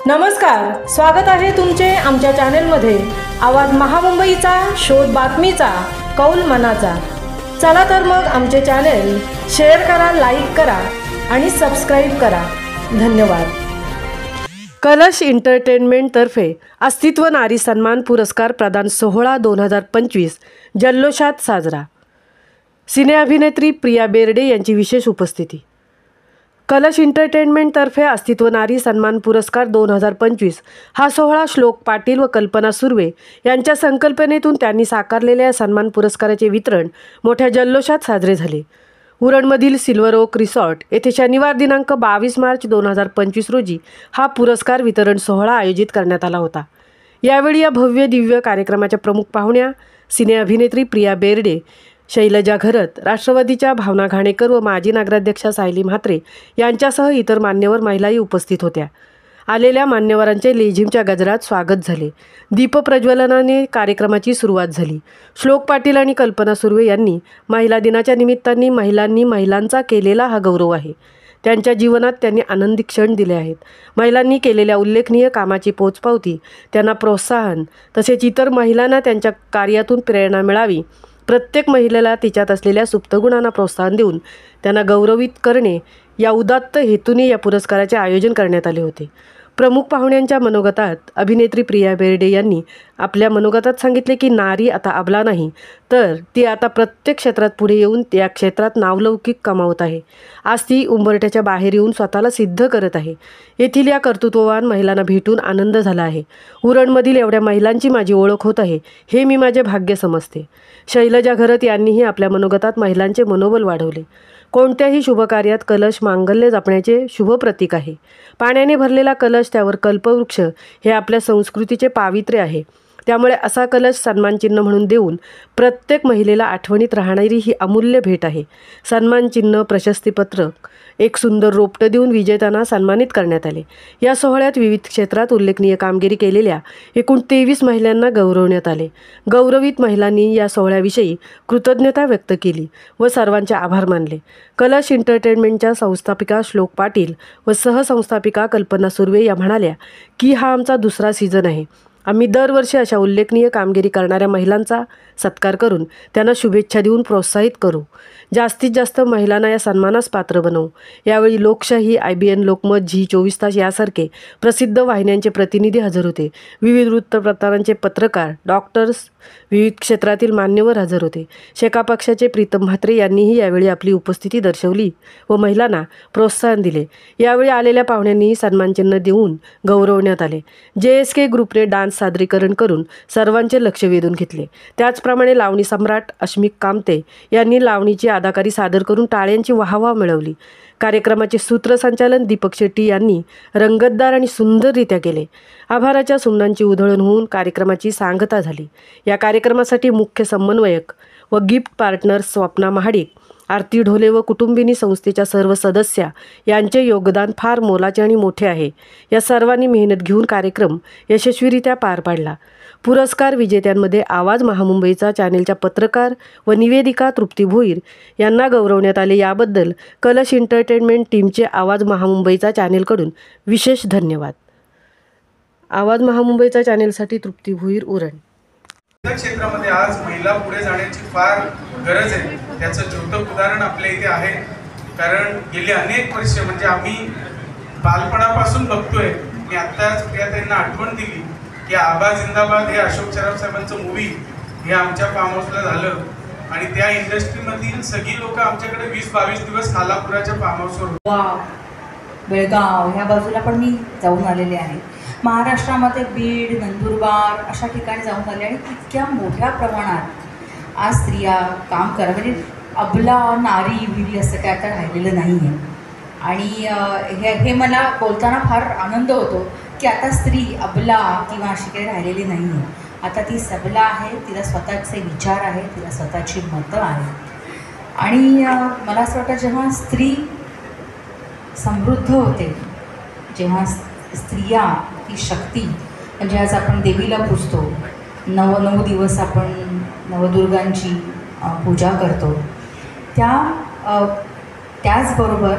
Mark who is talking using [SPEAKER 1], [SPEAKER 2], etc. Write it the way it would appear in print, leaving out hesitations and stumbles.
[SPEAKER 1] नमस्कार, स्वागत आहे तुमचे आमच्या चॅनेलमध्ये। आवाज महामुंबईचा, शोध बातमीचा, कौल मनाचा। चला तर मग आमचे चॅनेल शेअर करा, लाईक करा आणि सबस्क्राईब करा। धन्यवाद। कलश एंटरटेनमेंट तर्फे अस्तित्व नारी सन्मान पुरस्कार प्रदान सोहळा 2025 जल्लोषात साजरा। सिने अभिनेत्री प्रिया बेर्डे यांची विशेष उपस्थिती। कलश एंटरटेनमेंट तर्फे अस्तित्व नारी सन्मान पुरस्कार 2025 हा सोहळा श्लोक पाटील व कल्पना सुर्वे यांच्या संकल्पनेतून त्यांनी साकारलेल्या सन्मान पुरस्काराचे वितरण मोठ्या जल्लोषात साजरे झाले। उरणमधील सिल्वर ओक रिसॉर्ट येथे शनिवार दिनांक 22 मार्च 2025 रोजी हा पुरस्कार वितरण सोहळा आयोजित करण्यात आला होता। यावेळी या भव्य दिव्य कार्यक्रमाच्या प्रमुख पाहुण्या सिने अभिनेत्री प्रिया बेर्डे, शैलजा घरत, राष्ट्रवादीच्या भावना घाणेकर व माजी नगराध्यक्षा सायली म्हात्रे यांच्यासह इतर मान्यवर महिलाही उपस्थित होत्या। आलेल्या मान्यवरांचे लेझिमच्या गजरात स्वागत झाले। दीपप्रज्वलनाने कार्यक्रमाची सुरुवात झाली। श्लोक पाटील आणि कल्पना सुर्वे यांनी महिला दिनाच्या निमित्ताने महिलांचा केलेला हा गौरव आहे। त्यांच्या जीवनात त्यांनी आनंदी क्षण दिले आहेत। महिलांनी केलेल्या उल्लेखनीय कामाची पोचपावती, त्यांना प्रोत्साहन, तसेच इतर महिलांना त्यांच्या कार्यातून प्रेरणा मिळावी, प्रत्येक महिलेला तिच्यात असलेल्या सुप्त गुणांना प्रोत्साहन देऊन त्यांना गौरवित करणे या उदात्त हेतूने या पुरस्काराचे आयोजन करण्यात आले होते। प्रमुख पाहुण्यांच्या मनोगतात अभिनेत्री प्रिया बेर्डे यांनी आपल्या मनोगतात सांगितले की नारी आता अबला नाही, तर ती आता प्रत्येक क्षेत्रात पुढे येऊन त्या क्षेत्रात नावलौकिक कमावत आहे। आज ती उंबरठ्याच्या बाहेर येऊन स्वतःला सिद्ध करत आहे। येथील या कर्तृत्ववान महिलांना भेटून आनंद झाला आहे। उरणमधील एवढ्या महिलांची माझी ओळख होत आहे, हे मी माझे भाग्य समजते। शैलजा घरत यांनीही आपल्या मनोगतात महिलांचे मनोबल वाढवले। कोणत्याही शुभकार्यात कलश मांगल्य जपण्याचे शुभ प्रतीक आहे। पाण्याने भरलेला कलश, त्यावर कल्पवृक्ष हे आपल्या संस्कृतीचे पावित्र्य आहे। त्यामुळे असा कलश सन्मानचिन्ह म्हणून देऊन प्रत्येक महिलेला आठवणीत राहणारी ही अमूल्य भेट आहे। सन्मानचिन्ह, प्रशस्तीपत्रक, एक सुंदर रोपटं देऊन विजेत्यांना सन्मानित करण्यात आले। या सोहळ्यात विविध क्षेत्रात उल्लेखनीय कामगिरी केलेल्या एकूण 23 महिलांना गौरवण्यात आले। गौरवित महिलांनी या सोहळ्याविषयी कृतज्ञता व्यक्त केली व सर्वांचे आभार मानले। कलश एंटरटेनमेंटच्या संस्थापिका श्लोक पाटील व सहसंस्थापिका कल्पना सुर्वे या म्हणाल्या की हा आमचा दुसरा सीझन आहे। आम्ही दरवर्षी अशा उल्लेखनीय कामगिरी करणाऱ्या महिलांचा सत्कार करून त्यांना शुभेच्छा देऊन प्रोत्साहित करू। जास्तीत जास्त महिलांना या सन्मानास पात्र बनवू। यावेळी लोकशाही, IBN लोकमत, झी 24 तास यासारखे प्रसिद्ध वाहिन्यांचे प्रतिनिधी हजर होते। विविध वृत्तपत्रांचे पत्रकार, डॉक्टर्स, विविध क्षेत्रातील मान्यवर हजर होते। शेका पक्षाचे प्रीतम म्हात्रे यांनीही यावेळी आपली उपस्थिती दर्शवली व महिलांना प्रोत्साहन दिले। यावेळी आलेल्या पाहुण्यांनीही सन्मानचिन्ह देऊन गौरवण्यात आले। JSK ग्रुपने डान्स सादरीकरण करून सर्वांचे लक्ष वेधून घेतले। त्याचप्रमाणे लावणी सम्राट अश्मिक कामते यांनी लावणीची अदाकारी सादर करून टाळ्यांची वाहवा मिळवली। कार्यक्रमाचे सूत्रसंचालन दीपक शेट्टी यांनी रंगतदार आणि सुंदररित्या केले। आभाराच्या सुमनांची उधळण होऊन कार्यक्रमाची सांगता झाली। या कार्यक्रमासाठी मुख्य समन्वयक व गिफ्ट पार्टनर स्वप्ना महाडिक, आरती ढोले व कुटुंबिनी संस्थेच्या सर्व सदस्या यांचे योगदान फार मोलाचे आणि मोठे आहे। या सर्वांनी मेहनत घेऊन कार्यक्रम यशस्वीरित्या पार पाडला। पुरस्कार विजेत्यांमध्ये आवाज महामुंबईचा चॅनेलच्या पत्रकार व निवेदिका तृप्ती भोईर यांना गौरवण्यात आले। याबद्दल कलश एंटरटेनमेंट टीमचे आवाज महामुंबईचा चॅनेलकडून विशेष धन्यवाद। आवाज महामुंबईचा चॅनेलसाठी तृप्ती भोईर, उरण।
[SPEAKER 2] क्षेत्रामध्ये आज महिला पुढे जाण्याची फार गरज आहे। त्याचं ज्योतक उदाहरण आपल्या इथे आहे। कारण गेली अनेक वर्ष म्हणजे आम्ही बालपणापासून बघतोय। मी आत्ताच प्रियाताईंना आठवण दिली की आबा जिंदाबाद हे अशोक सराफ साहेबांचं मूवी हे आमच्या फार्म हाऊसला झालं आणि त्या इंडस्ट्रीमधील सगळी लोक आमच्याकडे 20-22 दिवस खालापुराच्या फार्म हाऊसवर होते।
[SPEAKER 3] बेळगाव ह्या बाजूला पण मी जाऊन आलेले आहे। महाराष्ट्रामध्ये बीड, नंदुरबार अशा ठिकाणी जाऊन आले आणि इतक्या मोठ्या प्रमाणात आज स्त्रिया काम करा, म्हणजे अबला नारी विरी असं काय आता राहिलेलं नाही आहे। आणि हे मला बोलताना फार आनंद होतो की आता स्त्री अबला किंवा अशी काही राहिलेली नाही आहे। आता ती सबला आहे, तिला स्वतःचे विचार आहेत, तिला स्वतःची मतं आहेत। आणि मला असं वाटतं जेव्हा स्त्री समृद्ध होते, जेव्हा स्त्रिया ही शक्ती, म्हणजे आज आपण देवीला पूजतो, 9 दिवस आपण नवदुर्गांची पूजा करतो, त्याचबरोबर